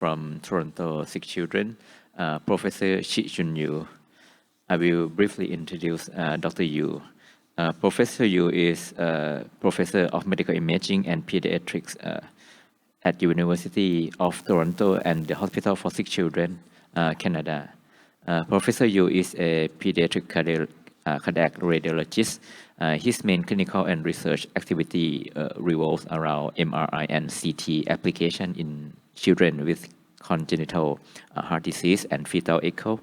from Toronto Sick Children, Professor Chi Chun Yu. I will briefly introduce Dr. Yu. Professor Yu is Professor of Medical Imaging and Pediatrics at University of Toronto and the Hospital for Sick Children, Canada. Professor Yu is a pediatric cardiac radiologist. His main clinical and research activity revolves around MRI and CT application in children with congenital heart disease and fetal echo.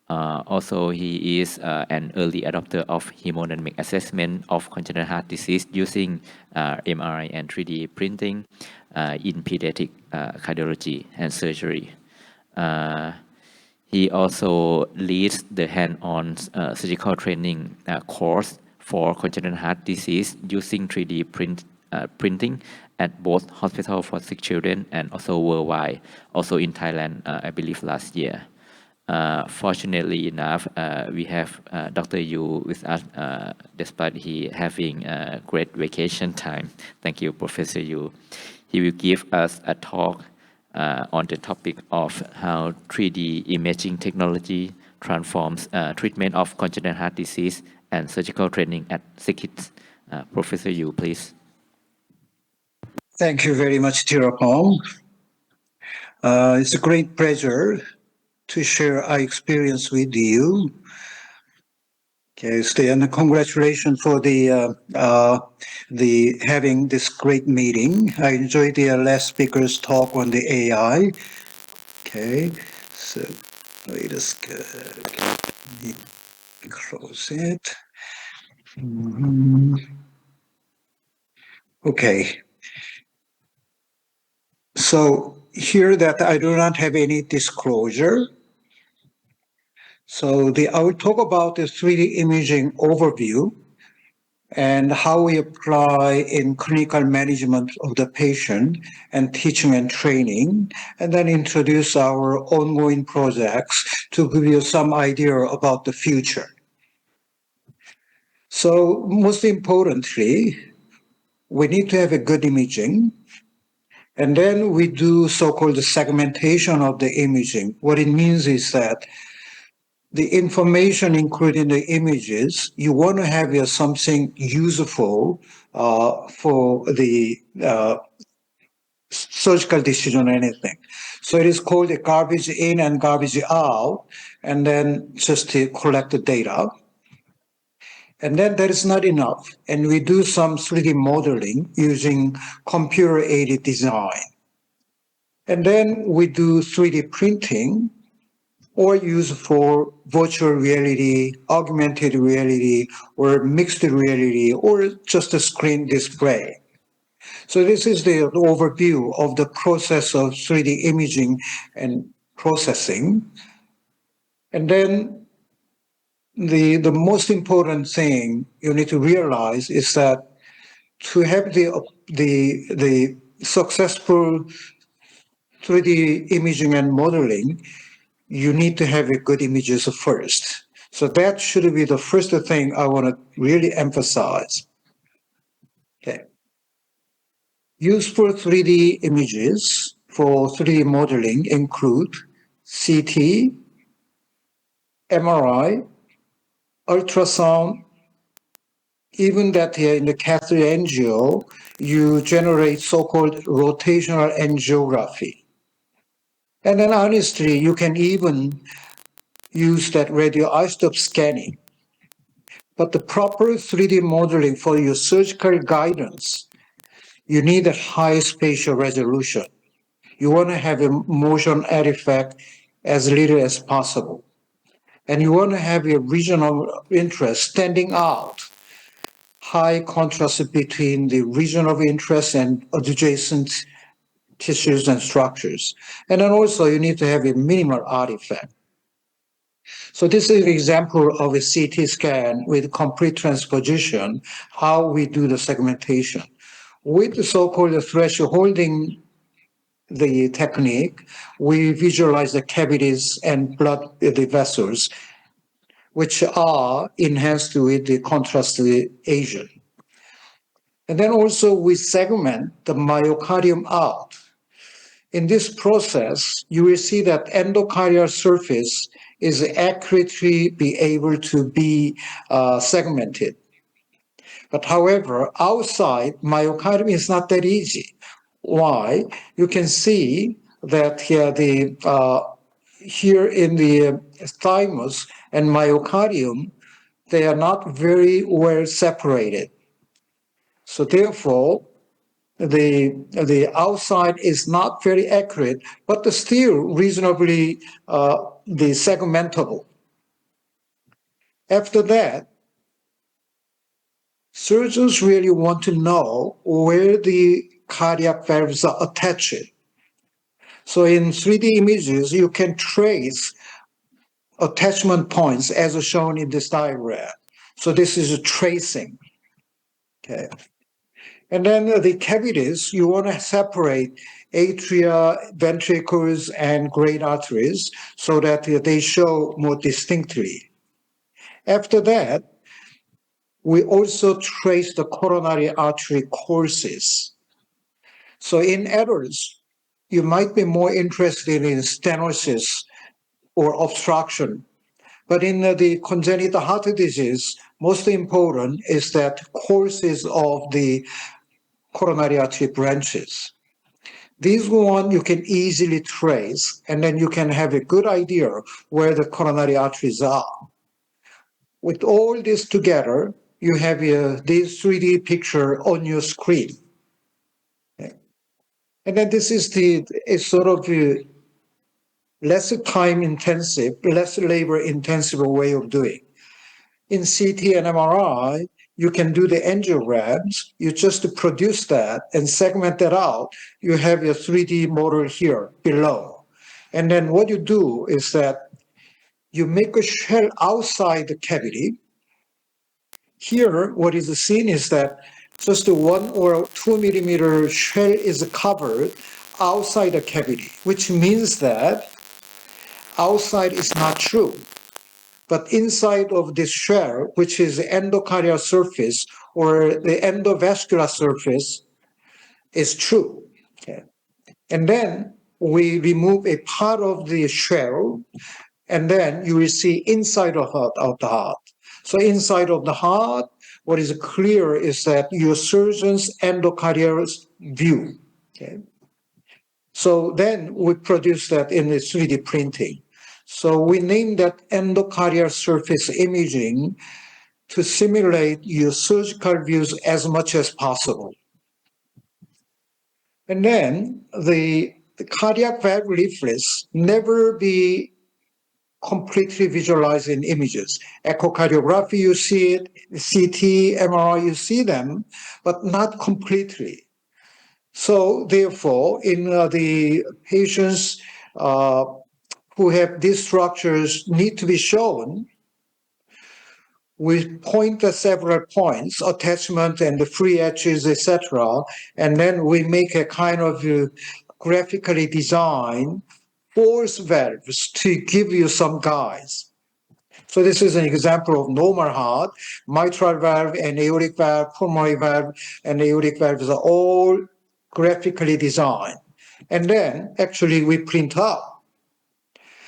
Also, he is an early adopter of hemodynamic assessment of congenital heart disease using MRI and 3D printing in pediatric cardiology and surgery. He also leads the hand-on surgical training course for congenital heart disease using 3D printing at both Hospital for Sick Children and also worldwide, also in Thailand, I believe last year. Fortunately enough, we have Dr. Yu with us, despite he having a great vacation time. Thank you, Professor Yu. He will give us a talk on the topic of how 3D imaging technology transforms treatment of congenital heart disease and surgical training at sick kids. Professor Yu, please. Thank you very much, Tirapong. It's a great pleasure to share our experience with you. Okay, and congratulations for the having this great meeting. I enjoyed the last speaker's talk on the AI. Okay, so let us close it. Okay. So here that I do not have any disclosure. So I will talk about the 3D imaging overview and how we apply in clinical management of the patient and teaching and training, and then introduce our ongoing projects to give you some idea about the future. So most importantly, we need to have a good imaging. And then we do so-called segmentation of the imaging. What it means is that the information included in the images, you want to have something useful for the surgical decision or anything. So it is called a garbage in and garbage out, and then just to collect the data. And then that is not enough. And we do some 3D modeling using computer-aided design. And then we do 3D printing or use for virtual reality, augmented reality, or mixed reality, or just a screen display. So this is the overview of the process of 3D imaging and processing. And then the most important thing you need to realize is that to have the successful 3D imaging and modeling, you need to have a good images first. So that should be the first thing I want to really emphasize. Okay. Useful 3D images for 3D modeling include CT, MRI, ultrasound, even that here in the catheter angio, you generate so-called rotational angiography. And then honestly, you can even use that radioisotope scanning. But the proper 3D modeling for your surgical guidance, you need a high spatial resolution. You want to have a motion artifact as little as possible. And you want to have a regional interest standing out, high contrast between the region of interest and adjacent tissues and structures. And then also you need to have a minimal artifact. So this is an example of a CT scan with complete transposition, how we do the segmentation. With the so-called thresholding the technique, we visualize the cavities and blood the vessels, which are enhanced with the contrast agent. And then also we segment the myocardium out. in this process, you will see that endocardial surface is accurately be able to be segmented. But however, outside myocardium is not that easy. Why? You can see that here in the thymus and myocardium, they are not very well separated. So therefore, the outside is not very accurate, but still reasonably the segmentable. After that, surgeons really want to know where the cardiac valves are attached. So in 3D images, you can trace attachment points as shown in this diagram. So this is a tracing. Okay. And then the cavities, you want to separate atria, ventricles, and great arteries so that they show more distinctly. After that, we also trace the coronary artery courses. So in adults, you might be more interested in stenosis or obstruction. But in the congenital heart disease, most important is that courses of the coronary artery branches. These one you can easily trace, and then you can have a good idea where the coronary arteries are. With all this together, you have this 3D picture on your screen. Okay. And then this is a sort of less time intensive, less labor intensive way of doing. In CT and MRI, you can do the angiograms. You just produce that and segment that out. You have your 3D model here below. And then what you do is that you make a shell outside the cavity. Here, what is seen is that just a 1 or 2 millimeter shell is covered outside the cavity, which means that outside is not true. But inside of this shell, which is the endocardial surface or the endovascular surface, is true. Okay. And then we remove a part of the shell, and then you will see inside of the heart. So inside of the heart, what is clear is that your surgeon's endocardial view. Okay. So then we produce that in the 3D printing. So we name that endocardial surface imaging to simulate your surgical views as much as possible. And then the cardiac valve leaflets never be completely visualized in images. Echocardiography, you see it, CT, MRI, you see them, but not completely. So therefore, in the patients who have these structures need to be shown, we point at several points, attachment and the free edges, etc., and then we make a kind of graphically designed force valves to give you some guides. So this is an example of normal heart, mitral valve and aortic valve, pulmonary valve and aortic valves are all graphically designed. And then actually we print out.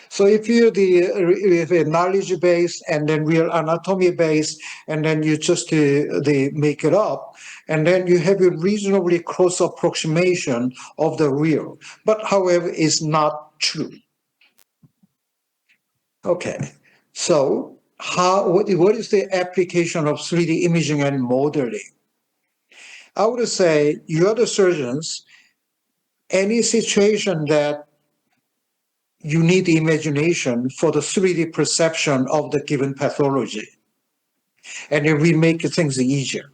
So if you have a knowledge base and then real anatomy base, and then you just they make it up, and then you have a reasonably close approximation of the real. But however, it's not true. Okay, so what is the application of 3D imaging and modeling? I would say you are the surgeons, any situation that you need imagination for the 3D perception of the given pathology. And then we make things easier.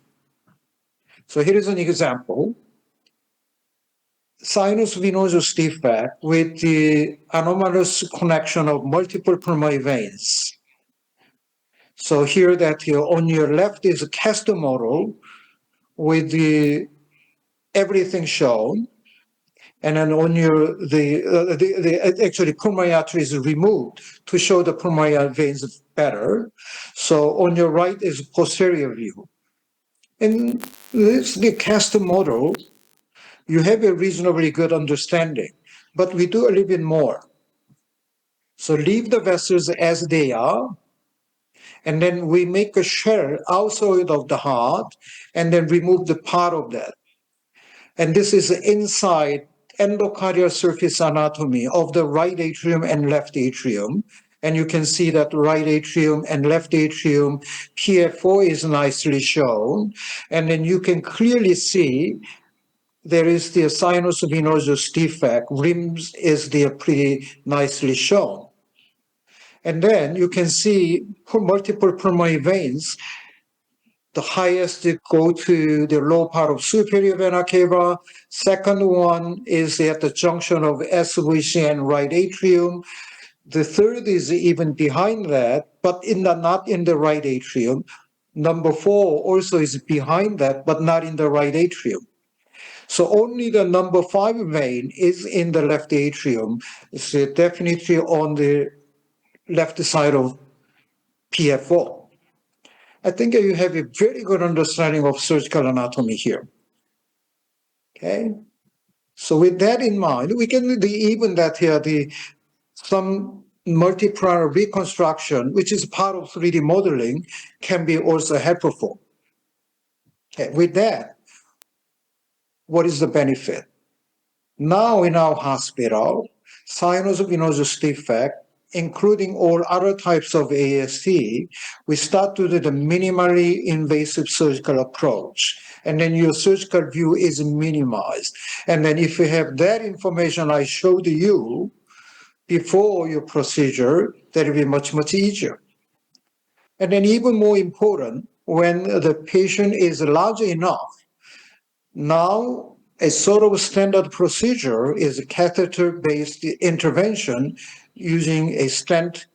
So here is an example. Sinus venosus defect with the anomalous connection of multiple pulmonary veins. So here that on your left is a cast model with everything shown. And then on your, actually pulmonary artery is removed to show the pulmonary veins better. So on your right is posterior view. In this, the cast model, you have a reasonably good understanding. But we do a little bit more. So leave the vessels as they are, and then we make a shell outside of the heart, and then remove the part of that. And this is inside endocardial surface anatomy of the right atrium and left atrium. And you can see that right atrium and left atrium PFO is nicely shown. And then you can clearly see there is the sinus venosus defect. Rims is there pretty nicely shown. And then you can see multiple pulmonary veins. The highest go to the low part of superior vena cava. Second one is at the junction of SVC and right atrium. The third is even behind that, but not in the right atrium. Number 4 also is behind that, but not in the right atrium. So only the number 5 vein is in the left atrium. It's definitely on the left side of PFO. I think you have a very good understanding of surgical anatomy here. Okay. So with that in mind, we can even that here some multi-parameter reconstruction, which is part of 3D modeling, can be also helpful. Okay. With that, what is the benefit? Now in our hospital, sinus venosus defect, including all other types of AST, we start to do the minimally invasive surgical approach. And then your surgical view is minimized. And then if you have that information I showed you before your procedure, that will be much, much easier. And then even more important, when the patient is large enough, now a sort of standard procedure is a catheter-based intervention using a stent.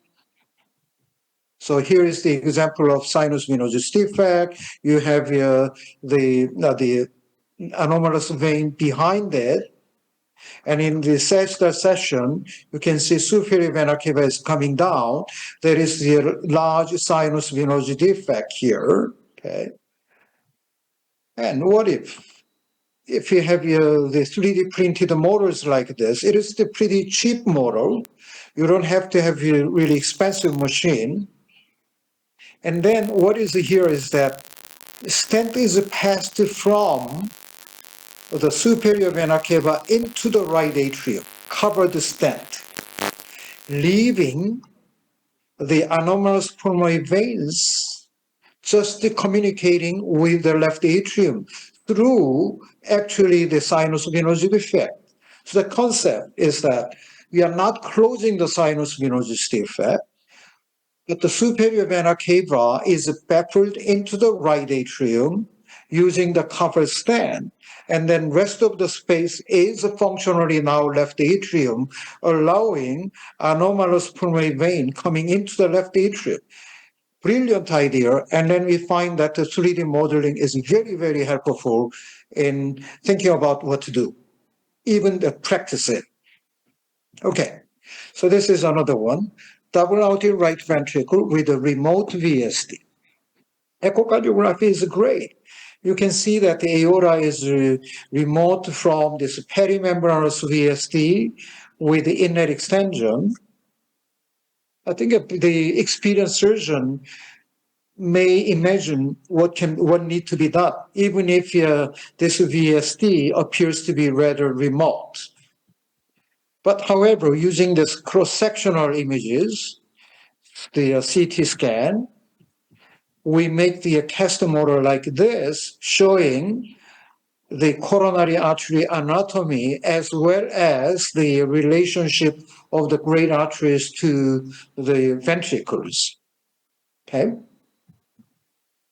So here is the example of sinus venosus defect. You have the anomalous vein behind it. And in the sagittal section, you can see superior vena cava is coming down. There is the large sinus venosus defect here. Okay. And what if you have the 3D printed models like this, it is the pretty cheap model. You don't have to have a really expensive machine. And then what is here is that stent is passed from the superior vena cava into the right atrium, cover the stent, leaving the anomalous pulmonary veins just communicating with the left atrium through actually the sinus venosus defect. So the concept is that we are not closing the sinus venosus defect, but the superior vena cava is baffled into the right atrium using the cover stent, and then rest of the space is functionally now left atrium, allowing anomalous pulmonary vein coming into the left atrium. Brilliant idea. And then we find that the 3D modeling is very, very helpful in thinking about what to do, even to practice it. Okay, so this is another one. Double outed right ventricle with a remote VSD. Echocardiography is great. You can see that the aorta is remote from this perimembranous VSD with the inlet extension. I think the experienced surgeon may imagine what needs to be done, even if this VSD appears to be rather remote. But however, using this cross-sectional images, the CT scan, we make the cast model like this, showing the coronary artery anatomy as well as the relationship of the great arteries to the ventricles. Okay.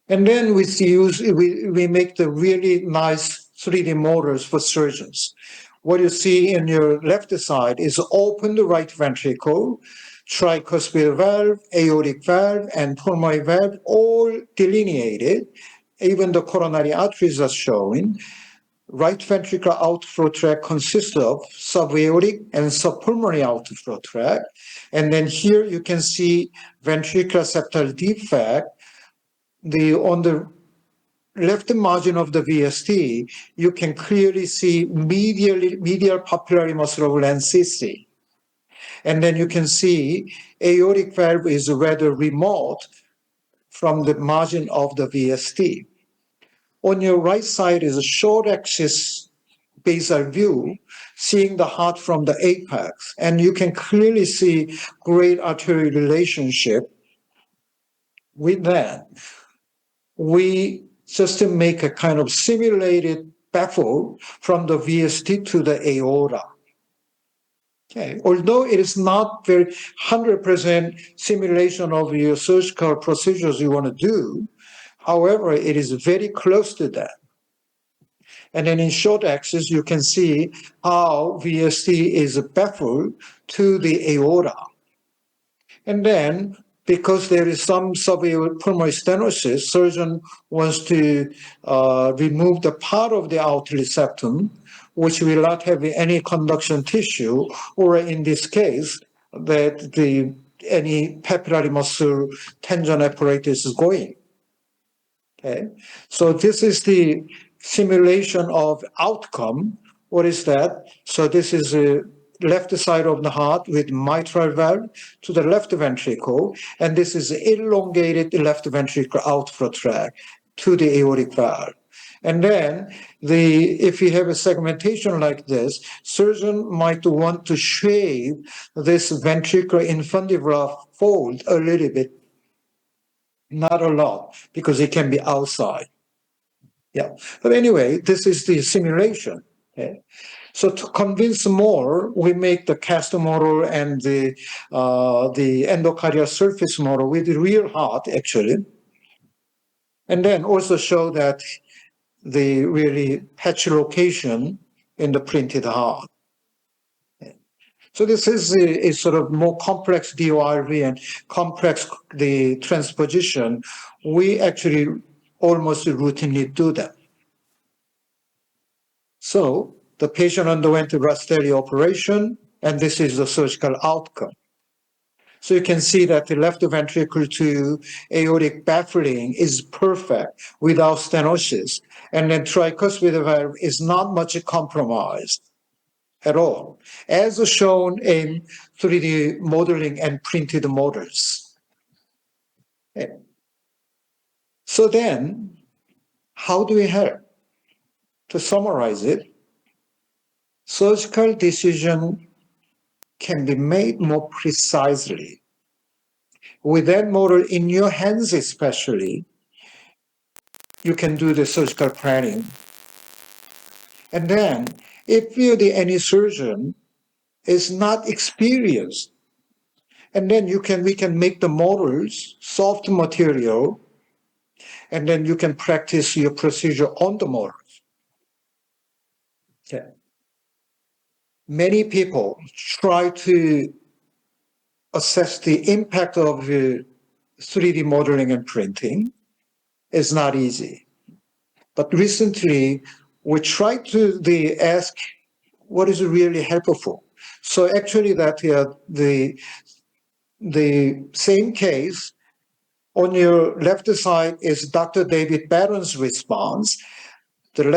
And then we make the really nice 3D models for surgeons. What you see in your left side is open the right ventricle, tricuspid valve, aortic valve, and pulmonary valve, all delineated. Even the coronary arteries are showing. Right ventricular outflow tract consists of subaortic and subpulmonary outflow tract. And then here you can see ventricular septal defect. On the left margin of the VST, you can clearly see medial papillary muscle overland CC. And then you can see aortic valve is rather remote from the margin of the VST. On your right side is a short axis basal view, seeing the heart from the apex. And you can clearly see great arterial relationship with that. We just to make a kind of simulated baffle from the VST to the aorta. Okay. Although it is not very 100% simulation of your surgical procedures you want to do, however, it is very close to that. And then in short axis, you can see how VST is baffled to the aorta. And then, because there is some subaortic pulmonary stenosis, surgeon wants to remove the part of the outlet septum, which will not have any conduction tissue, or in this case, that any papillary muscle tendon apparatus is going. Okay, so this is the simulation of outcome. What is that? So this is a left side of the heart with mitral valve to the left ventricle, and this is elongated left ventricle outflow tract to the aortic valve. And then if you have a segmentation like this, surgeon might want to shave this ventricular infundibulum fold a little bit, not a lot, because it can be outside. Yeah. But anyway, this is the simulation. Okay. So to convince more, we make the CAST model and the endocardial surface model with the real heart, actually. And then also show that the really patch location in the printed heart. So this is a sort of more complex DORV and complex the transposition. We actually almost routinely do that. So the patient underwent a Rastelli operation, and this is the surgical outcome. So you can see that the left ventricle to aortic baffling is perfect without stenosis, and then tricuspid valve is not much compromised at all, as shown in 3D modeling and printed models. So then, how do we help? To summarize it, surgical decision can be made more precisely. With that model in your hands especially, you can do the surgical planning. And then, if any surgeon is not experienced, and then we can make the models soft material, and then you can practice your procedure on the models. Okay. Many people try to assess the impact of 3D modeling and printing. It's not easy. But recently, we tried to ask what is really helpful. So actually that the same case, on your left side is Dr. David Barron's response. The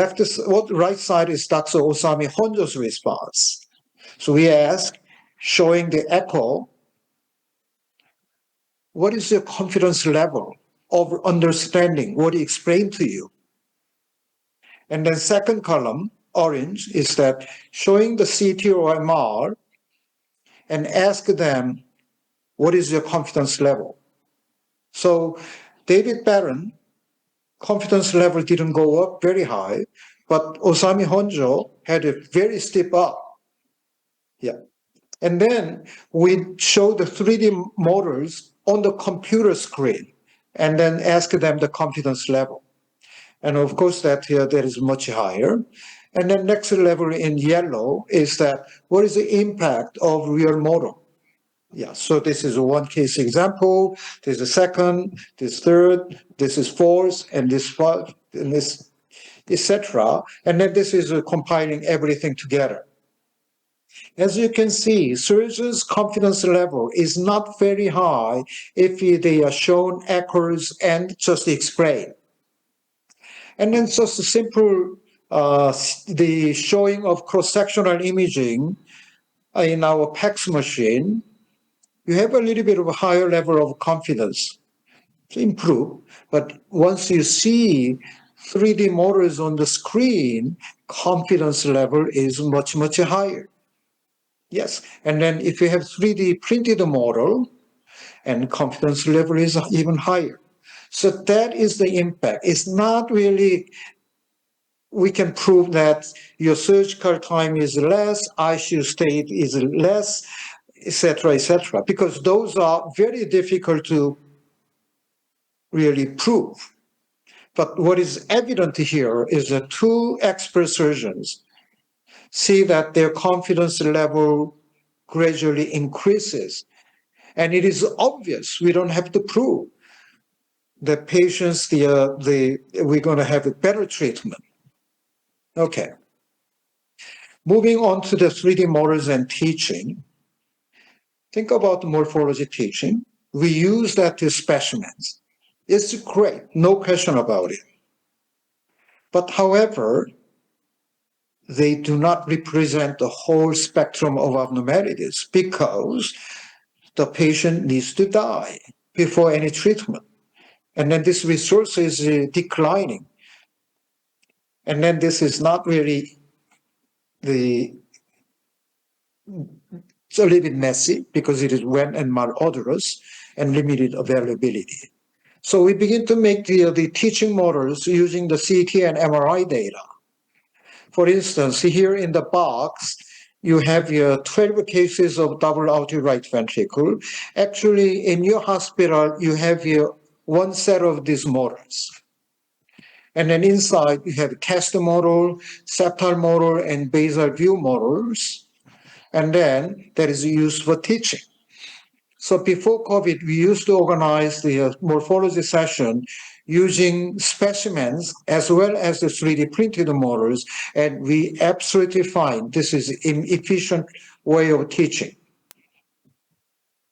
right side is Dr. Osami Honjo's response. So we ask, showing the echo, what is your confidence level of understanding what he explained to you? And then second column, orange, is that showing the CT or MR and ask them, what is your confidence level? So David Barron, confidence level didn't go up very high, but Osami Honjo had a very steep up. Yeah. And then we show the 3D models on the computer screen and then ask them the confidence level. And of course that that is much higher. And then next level in yellow is that what is the impact of real model? Yeah, so this is one case example, there's a second, this third, this is fourth, and this five, and this, etc. And then this is compiling everything together. As you can see, surgeons' confidence level is not very high if they are shown echoes and just explain. And then just a simple the showing of cross-sectional imaging in our PACS machine, you have a little bit of a higher level of confidence to improve. But once you see 3D models on the screen, confidence level is much, much higher. Yes. And then if you have 3D printed model, and confidence level is even higher. So that is the impact. It's not really, we can prove that your surgical time is less, ICU stay is less, etc., because those are very difficult to really prove. But what is evident here is that two expert surgeons see that their confidence level gradually increases. And it is obvious, we don't have to prove that patients, we're going to have a better treatment. Okay. Moving on to the 3D models and teaching. Think about morphology teaching. We use that to specimens. It's great, no question about it. But however, they do not represent the whole spectrum of abnormalities because the patient needs to die before any treatment. And then this resource is declining. And then this is not really it's a little bit messy because it is when and malodorous and limited availability. So we begin to make the teaching models using the CT and MRI data. For instance, here in the box, you have your 12 cases of double aortic right ventricle. Actually, in your hospital, you have your one set of these models. And then inside, you have test model, septal model, and basal view models. And then that is used for teaching. So before COVID, we used to organize the morphology session using specimens as well as the 3D printed models, and we absolutely find this is an efficient way of teaching.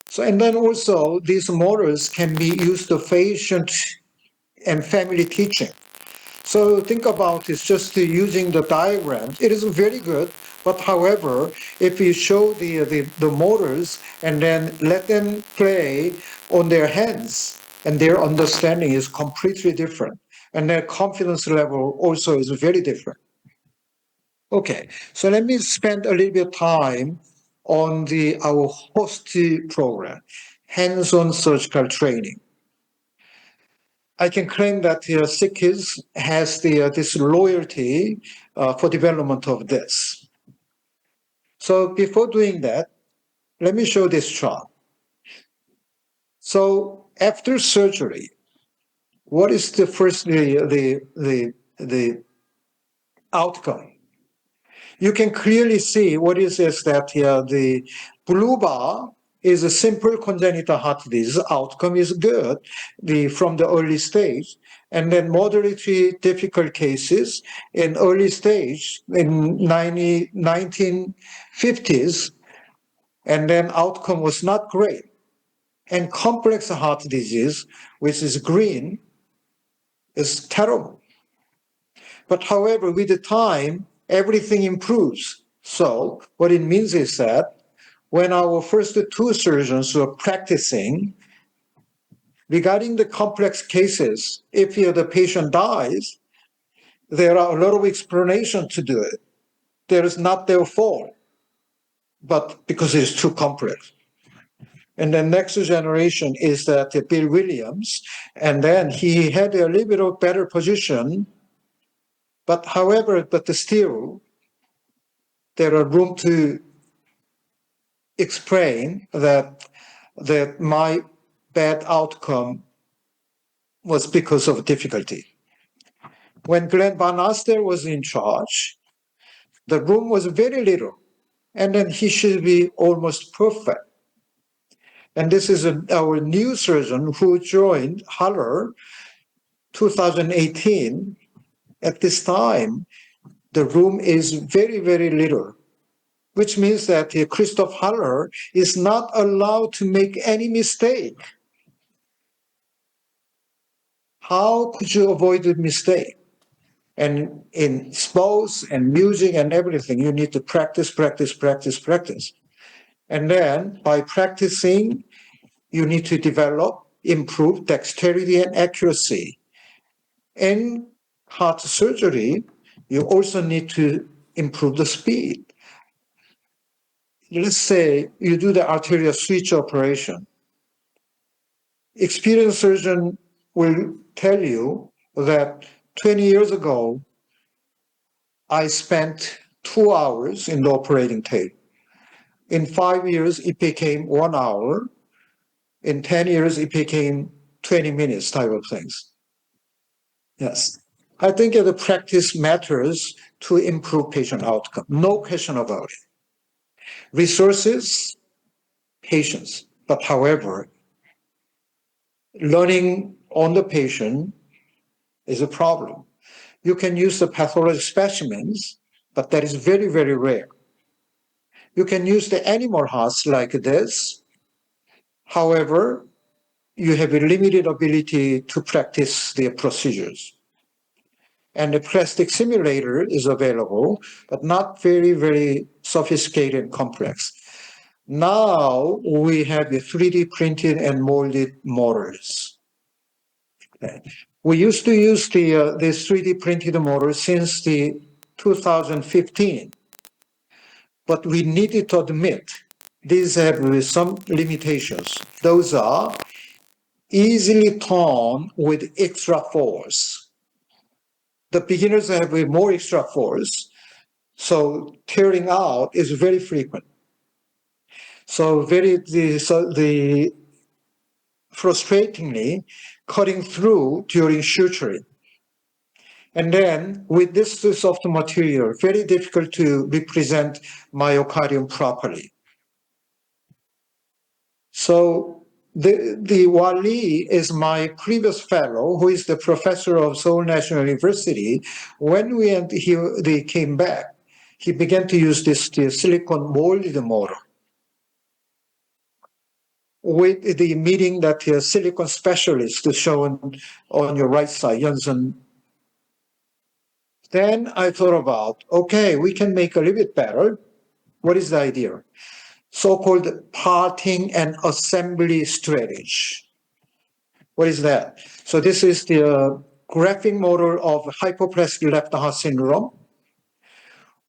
So, and then also these models can be used for patient and family teaching. So think about this, just using the diagrams. It is very good, but however, if you show the motors and then let them play on their hands, and their understanding is completely different, and their confidence level also is very different. Okay, so let me spend a little bit of time on our host program, hands-on surgical training. I can claim that Sikis has this loyalty for development of this. So before doing that, let me show this chart. So after surgery, what is the first the outcome? You can clearly see what is this that the blue bar is a simple congenital heart disease. Outcome is good from the early stage. And then moderately difficult cases in early stage in 1950s, and then outcome was not great. And complex heart disease, which is green, is terrible. But however, with the time, everything improves. So what it means is that when our first two surgeons were practicing, regarding the complex cases, if the patient dies, there are a lot of explanations to do it. There is not their fault, but because it is too complex. And then next generation is that Bill Williams, and then he had a little bit of better position, but still, there are room to explain that my bad outcome was because of difficulty. When Glenn Van Aster was in charge, the room was very little, and then he should be almost perfect. And this is our new surgeon who joined Haller 2018. At this time, the room is very, very little, which means that Christoph Haller is not allowed to make any mistake. How could you avoid a mistake? And in sports and music and everything, you need to practice, practice, practice, practice. And then by practicing, you need to develop, improve dexterity and accuracy. In heart surgery, you also need to improve the speed. Let's say you do the arterial switch operation. Experienced surgeon will tell you that 20 years ago, I spent 2 hours in the operating table. In 5 years, it became 1 hour. In 10 years, it became 20 minutes type of things. Yes. I think the practice matters to improve patient outcome. No question about it. Resources, patients. But however, learning on the patient is a problem. You can use the pathologic specimens, but that is very, very rare. You can use the animal hearts like this. However, you have a limited ability to practice their procedures. And the plastic simulator is available, but not very, very sophisticated and complex. Now we have the 3D printed and molded motors. Okay. We used to use this 3D printed motor since the 2015, but we needed to admit these have some limitations. Those are easily torn with extra force. The beginners have more extra force, so tearing out is very frequent. So the frustratingly cutting through during suturing. And then with this soft material, very difficult to represent myocardium properly. So the Wali is my previous fellow, who is the professor of Seoul National University. When they came back, he began to use this silicon molded motor. With the meeting that the silicon specialist is shown on your right side, Janssen. Then I thought about, okay, we can make a little bit better. What is the idea? So-called parting and assembly strategy. What is that? So this is the graphing model of hypoplastic left heart syndrome.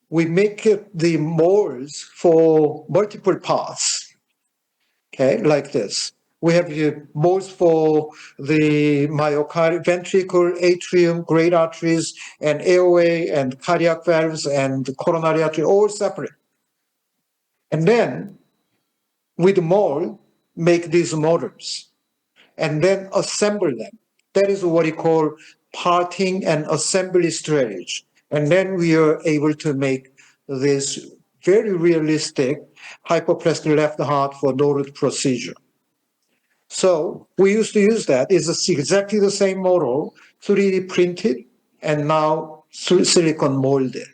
We make the molds for multiple parts, okay, like this. We have the molds for the myocardium, ventricle, atrium, great arteries, and airway, and cardiac valves, and coronary artery, all separate. And then, with the mold, make these motors, and then assemble them. That is what we call parting and assembly strategy. And then we are able to make this very realistic hypoplastic left heart for no-root procedure. So we used to use that. It's exactly the same model, 3D printed, and now silicon molded.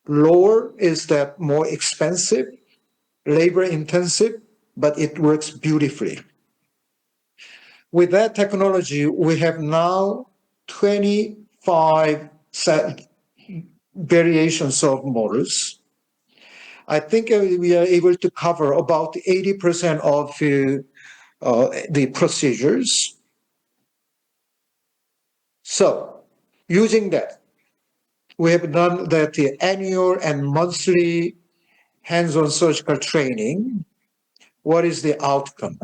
Lower is that more expensive, labor intensive, but it works beautifully. With that technology, we have now 25 variations of motors. I think we are able to cover about 80% of the procedures. So, using that, we have done that the annual and monthly hands-on surgical training. What is the outcome?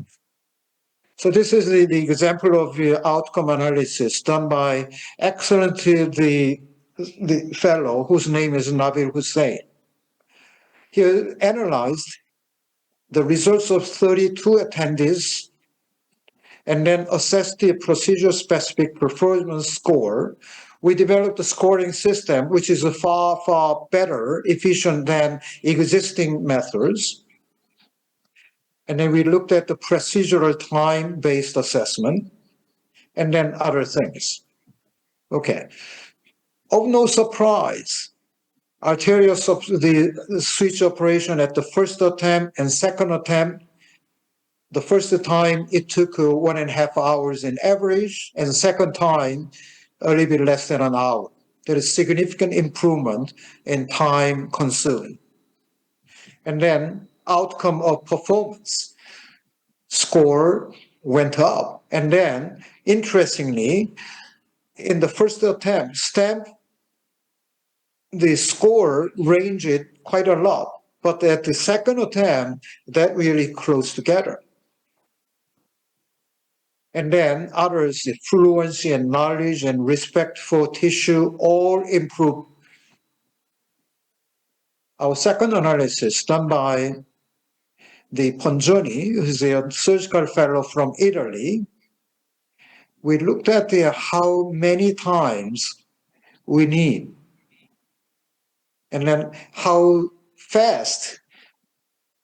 So this is the example of the outcome analysis done by the fellow whose name is Nabil Hussain. He analyzed the results of 32 attendees and then assessed the procedure-specific performance score. We developed a scoring system which is far, far better, efficient than existing methods. And then we looked at the procedural time-based assessment and then other things. Okay. Of no surprise, the switch operation at the first attempt and second attempt, the first time it took 1.5 hours in average, and the second time a little bit less than an hour. There is significant improvement in time consumed. And then outcome of performance score went up. And then, interestingly, in the first attempt, stamp, the score ranged quite a lot. But at the second attempt, that really close together. And then others, the fluency and knowledge and respect for tissue all improve. Our second analysis done by the Ponzoni, who's a surgical fellow from Italy, we looked at how many times we need and then how fast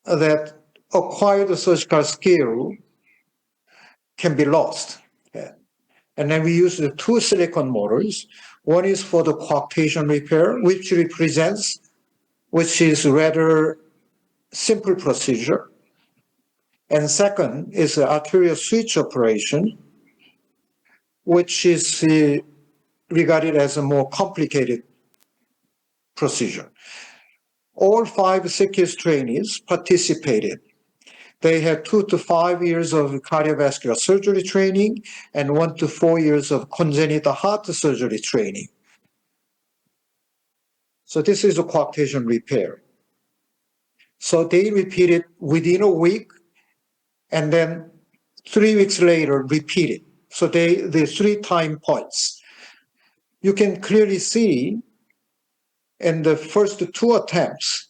that acquired surgical skill can be lost. And then we use the two silicon motors. One is for the coarctation repair, which is rather simple procedure. And second is the arterial switch operation, which is regarded as a more complicated procedure. All 5 CKIS trainees participated. They had 2 to 5 years of cardiovascular surgery training and 1 to 4 years of congenital heart surgery training. So this is a coarctation repair. So they repeated within a week, and then 3 weeks later repeated. So the 3 time points. You can clearly see in the first 2 attempts,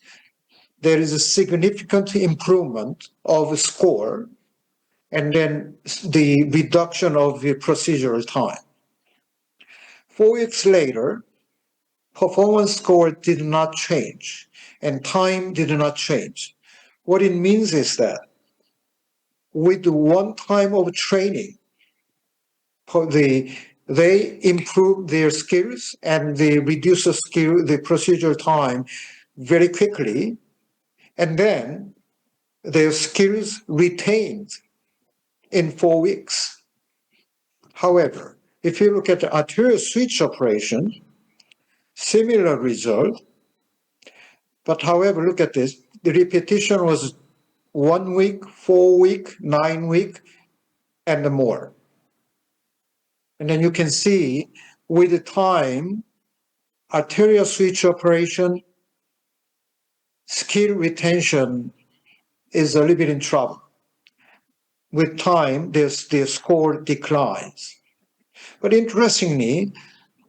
there is a significant improvement of score, and then the reduction of the procedural time. 4 weeks later, performance score did not change, and time did not change. What it means is that with 1 time of training, they improve their skills and they reduce the procedural time very quickly, and then their skills retained in 4 weeks. However, if you look at the arterial switch operation, similar result, but however, look at this, the repetition was 1 week, 4 week, 9 week, and more. And then you can see with the time, arterial switch operation, skill retention is a little bit in trouble. With time, their score declines. But interestingly,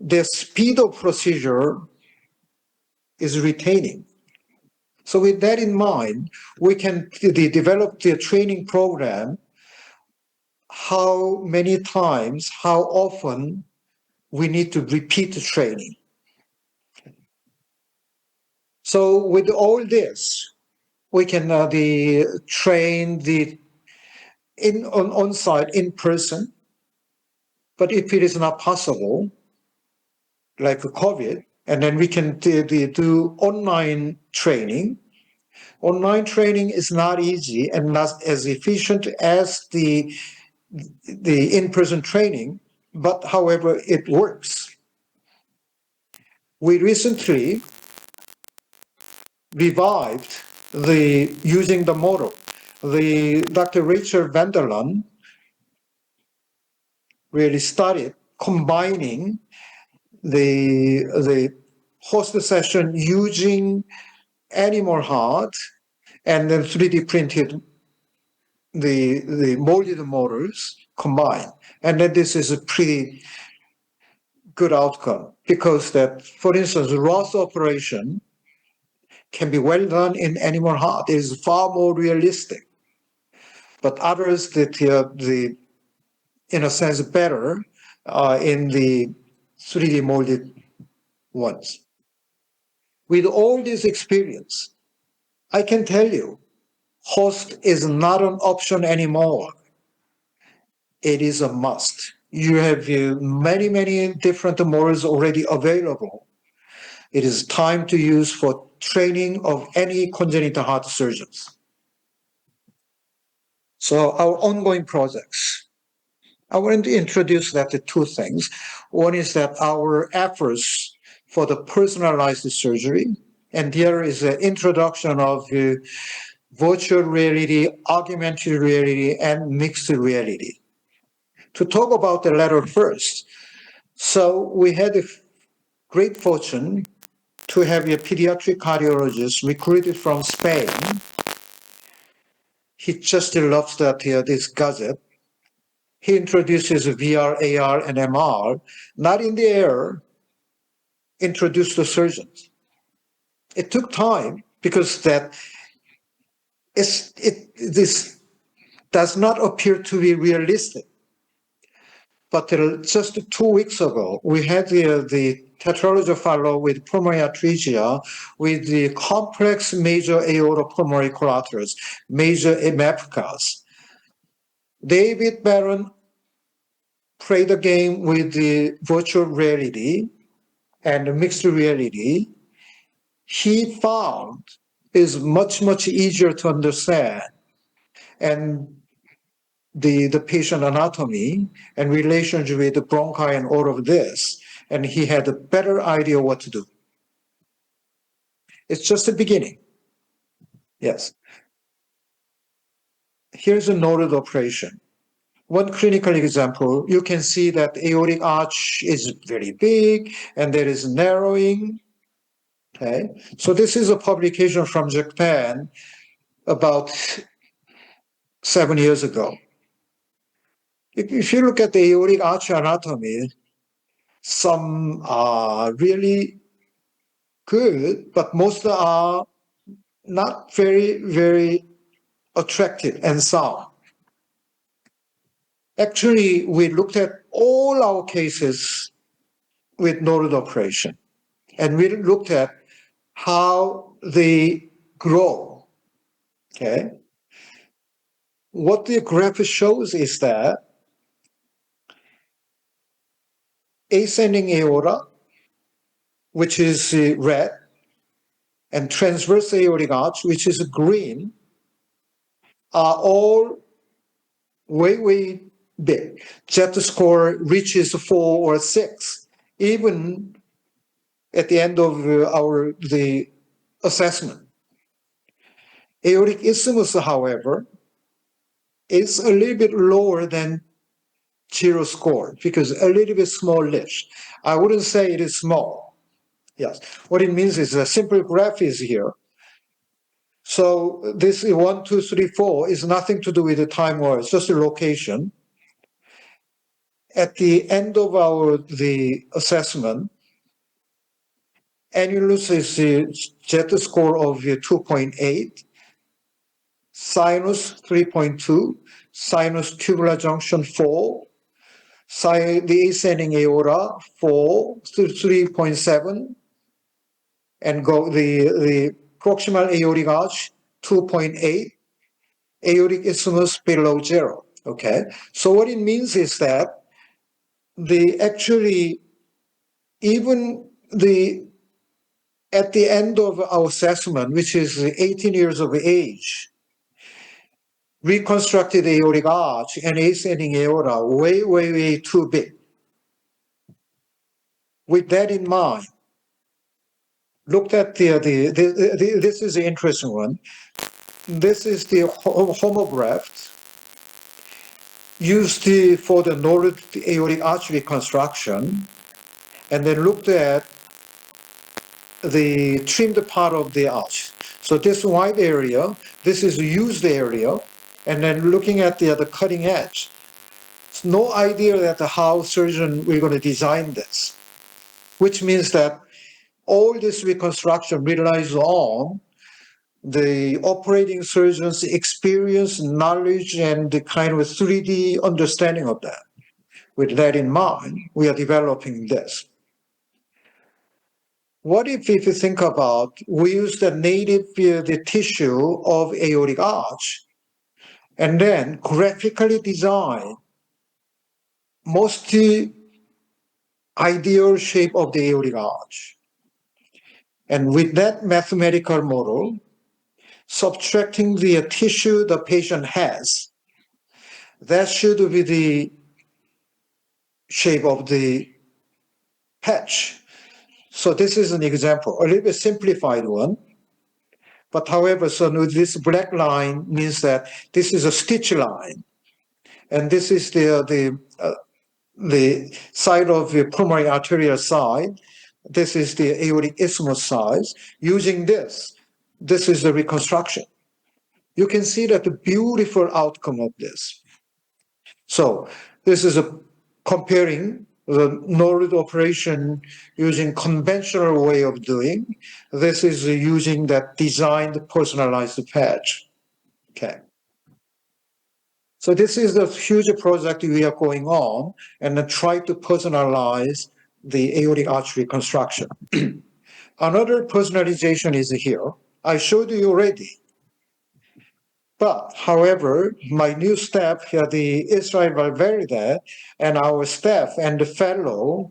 the speed of procedure is retaining. So with that in mind, we can develop the training program, how many times, how often we need to repeat the training. So with all this, we can train on-site, in person. But if it is not possible, like COVID, and then we can do online training. Online training is not easy and not as efficient as the in-person training, but however, it works. We recently revived using the model. Dr. Rachel Vanderland really started combining the host session using animal heart and then 3D printed the molded motors combined. And then this is a pretty good outcome because that, for instance, Ross operation can be well done in animal heart. It is far more realistic. But others that in a sense better in the 3D molded ones. With all this experience, I can tell you, host is not an option anymore. It is a must. You have many, many different models already available. It is time to use for training of any congenital heart surgeons. So our ongoing projects. I want to introduce that to 2 things. One is that our efforts for the personalized surgery. And there is an introduction of virtual reality, augmented reality, and mixed reality. To talk about the latter first, so we had a great fortune to have a pediatric cardiologist recruited from Spain. He just loves that this gadget. He introduces VR, AR, and MR, not in the air, introduced the surgeons. It took time because this does not appear to be realistic. But just 2 weeks ago, we had the tetralogy fellow with pulmonary atresia with the complex major aorta pulmonary collaterals, major MFCAS. David Barron played the game with the virtual reality and mixed reality. He found is much, much easier to understand. And the patient anatomy and relationship with the bronchi and all of this, and he had a better idea what to do. It's just the beginning. Yes. Here's a noted operation. One clinical example, you can see that aortic arch is very big and there is narrowing. Okay, so this is a publication from Japan about 7 years ago. If you look at the aortic arch anatomy, some are really good, but most are not very, very attractive and sound. Actually, we looked at all our cases with nodal operation, and we looked at how they grow. Okay. What the graph shows is that ascending aorta, which is red, and transverse aortic arch, which is green, are all way, way big. Z-score reaches 4 or 6, even at the end of the assessment. Aortic isthmus, however, is a little bit lower than 0 score because a little bit small-ish. I wouldn't say it is small. Yes, what it means is a simple graph is here. So this 1, 2, 3, 4 is nothing to do with the time or it's just a location. At the end of the assessment, annulus is a Z-score of 2.8, sinus 3.2, sinus tubular junction 4, the ascending aorta 4, 3.7, and go the proximal aortic arch 2.8, aortic isthmus below 0. Okay, so what it means is that even at the end of our assessment, which is 18 years of age, reconstructed aortic arch and ascending aorta way, way, way too big. With that in mind, looked at this is the interesting one. This is the homograft used for the nodal aortic arch reconstruction, and then looked at the trimmed part of the arch. So this white area, this is used area, and then looking at the cutting edge. It's no idea that how surgeon we're going to design this, which means that all this reconstruction relies on the operating surgeon's experience, knowledge, and the kind of 3D understanding of that. With that in mind, we are developing this. What if you think about, we use the native the tissue of aortic arch and then graphically design most ideal shape of the aortic arch. And with that mathematical model, subtracting the tissue the patient has, that should be the shape of the patch. So this is an example, a little bit simplified one. But however, so this black line means that this is a stitch line. And this is the side of the pulmonary arterial side. This is the aortic isthmus size. Using this is the reconstruction. You can see that the beautiful outcome of this. So this is comparing the node operation using conventional way of doing. This is using that designed personalized patch. Okay. So this is the huge project we are going on and try to personalize the aortic arch reconstruction. Another personalization is here. I showed you already. But however, my new staff here, the Israel Valverde and our staff and the fellow,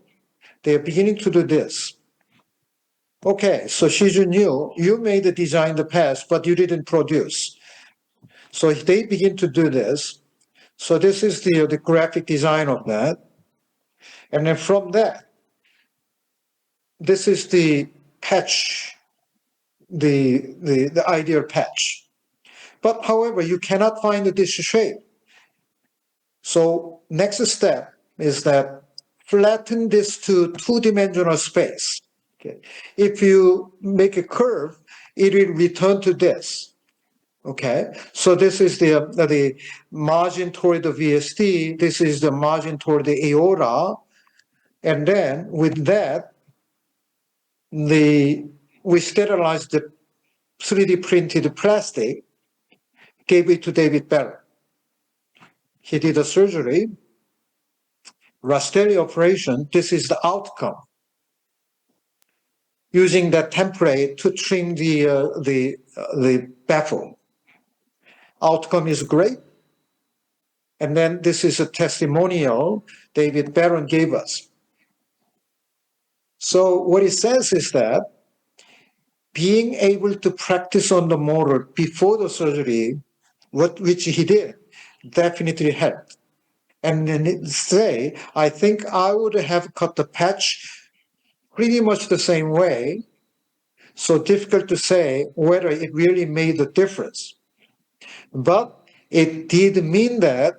they're beginning to do this. Okay, so Shijun you made the design the past, but you didn't produce. So they begin to do this. So this is the graphic design of that. And then from that, this is the patch, the ideal patch. But however, you cannot find this shape. So next step is that flatten this to two-dimensional space. Okay. If you make a curve, it will return to this. Okay, so this is the margin toward the VSD. This is the margin toward the aorta, and then with that, we sterilized the 3D printed plastic, gave it to David Barrett. He did a surgery, Rastelli operation. This is the outcome. Using that template to trim the baffle. Outcome is great. And then this is a testimonial David Barron gave us. So what it says is that being able to practice on the motor before the surgery, which he did, definitely helped. And then say, I think I would have cut the patch pretty much the same way. So difficult to say whether it really made a difference. But it did mean that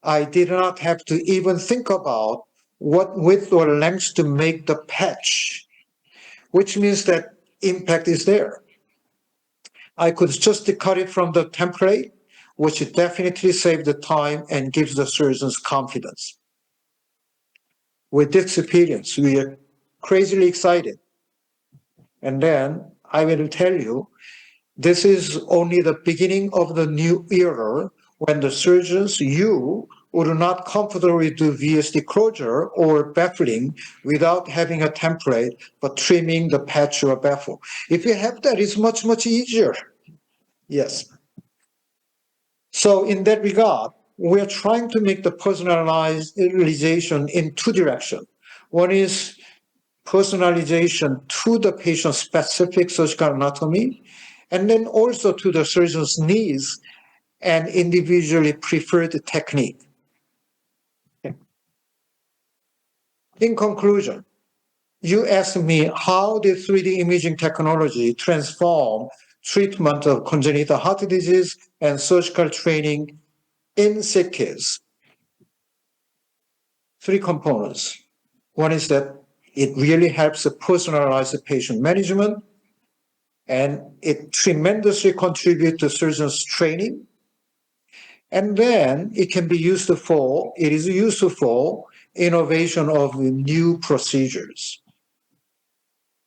I did not have to even think about what width or length to make the patch, which means that impact is there. I could just cut it from the template, which definitely saves the time and gives the surgeons confidence. With this experience, we are crazily excited. And then I will tell you, this is only the beginning of the new era when the surgeons, you, would not comfortably do VSD closure or baffling without having a template, but trimming the patch or baffle. If you have that, it's much, much easier. Yes. So in that regard, we're trying to make the personalization in two directions. One is personalization to the patient's specific surgical anatomy, and then also to the surgeon's needs and individually preferred technique. In conclusion, you asked me how did 3D imaging technology transform treatment of congenital heart disease and surgical training in sick kids. Three components. One is that it really helps to personalize the patient management, and it tremendously contributes to surgeons' training. And then it is useful for innovation of new procedures.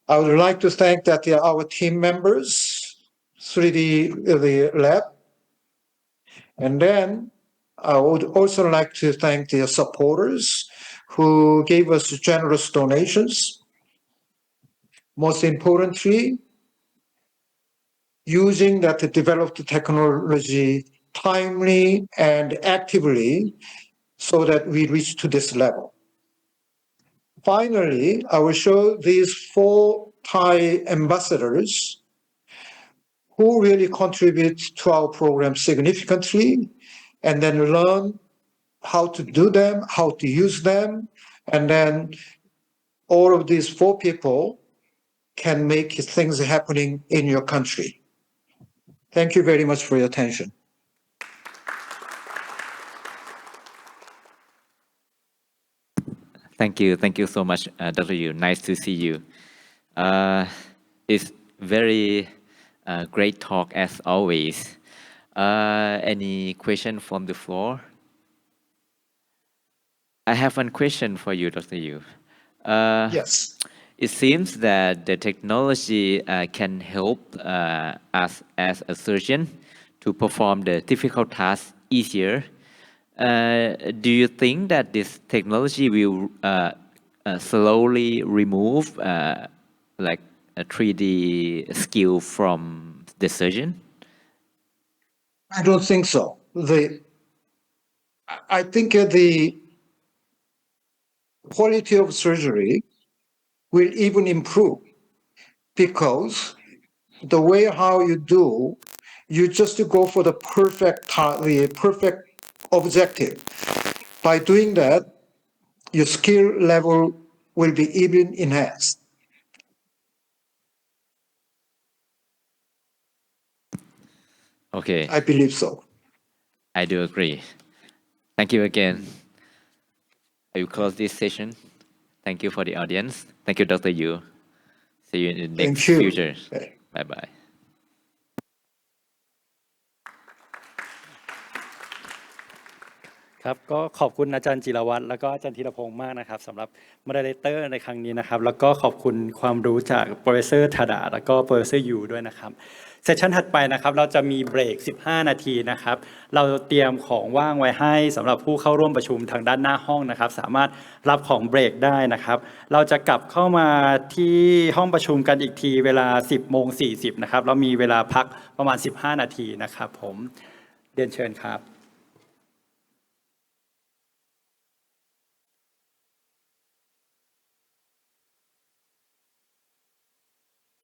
I would like to thank our team members, 3D the lab, and then I would also like to thank the supporters who gave us generous donations. Most importantly, using that developed technology timely and actively so that we reach to this level. Finally, I will show these 4 Thai ambassadors who really contribute to our program significantly, and then learn how to do them, how to use them, and then all of these 4 people can make things happening in your country. Thank you very much for your attention. Thank you so much, Dr. Yu. Nice to see you. It's very great talk as always. Any question from the floor? I have one question for you, Dr. Yu. Yes. It seems that the technology can help us as a surgeon to perform the difficult tasks easier. Do you think that this technology will slowly remove like a 3D skill from the surgeon? I don't think so. I think the quality of surgery will even improve because the way how you do, you just go for the perfect objective. By doing that, your skill level will be even enhanced. Okay, I believe so. I do agree. Thank you again. I will close this session. Thank you for the audience. Thank you, Dr. Yu. See you in the next Thank you. future. Bye-bye. ครับก็ขอบคุณอาจารย์จิรวัตรแล้วก็อาจารย์ธีรพงศ์มากนะครับสำหรับโมเดเลเตอร์ในครั้งนี้นะครับแล้วก็ขอบคุณความรู้จากโปรเฟสเซอร์ธาดาแล้วก็โปรเฟสเซอร์ยูด้วยนะครับเซสชันถัดไปนะครับเราจะมีเบรก15 นาทีนะครับเราเตรียมของว่างไว้ให้สำหรับผู้เข้าร่วมประชุมทางด้านหน้าห้องนะครับสามารถรับของเบรกได้นะครับเราจะกลับเข้ามาที่ห้องประชุมกันอีกทีเวลา 10:40 นะครับแล้วมีเวลาพักประมาณ15 นาทีนะครับผมเรียนเชิญครับ